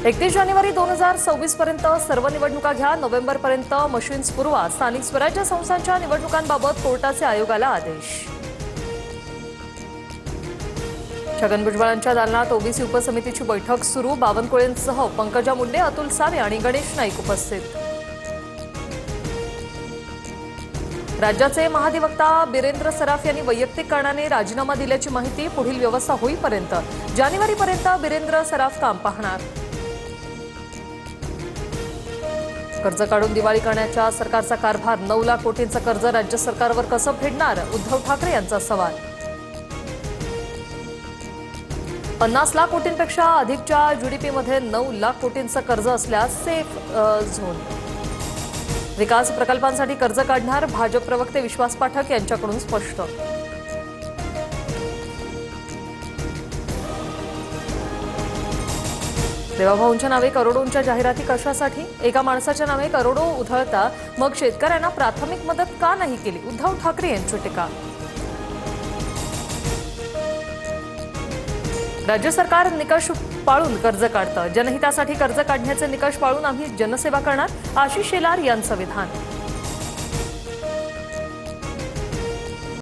31 जानेवारी 2026 पर्यंत सर्व निवडणुका घ्या। नोव्हेंबर पर्यंत मशीन्स पुरवा। स्थानिक स्वराज्य संस्थांच्या निवडणुकांबाबत कोर्टाचे आयोगाला आदेश। छगन भुजबळांच्या दालनात ओबीसी उपसमितीची बैठक सुरू। बावनकुळेंसह पंकजा मुंडे, अतुल सावे आणि गणेश नाईक उपस्थित। राज्याचे महाधिवक्ता बिरेंद्र सराफ यांनी वैयक्तिक कारणाने राजीनामा दिल्याची माहिती। पुढील व्यवस्था होईपर्यंत जानेवारीपर्यंत बिरेंद्र सराफ काम पाहणार। कर्ज काढून दिवाळी करण्याच्या सरकारचा कारभार। 9 लाख कोटींचं कर्ज राज्य सरकारवर कसं फेडणार? उद्धव ठाकरे यांचा सवाल। 50 लाख कोटींपेक्षा अधिकच्या जीडीपीमध्ये 9 लाख कोटींचं कर्ज असल्यास सेफ झोन। विकास प्रकल्पांसाठी कर्ज काढणार। भाजप प्रवक्ते विश्वास पाठक यांच्याकडून स्पष्ट। देवाभाऊंच्या नावे करोडोंच्या जाहिराती कशासाठी? एका माणसाच्या नावे करोडो उधळता मग शेतकऱ्यांना प्राथमिक मदत का नाही केली? उद्धव ठाकरे यांची टीका। राज्य सरकार निकष पाळून कर्ज काढतं। जनहितासाठी कर्ज काढण्याचे निकष पाळून आम्ही जनसेवा करणार। आशिष शेलार यांचं विधान।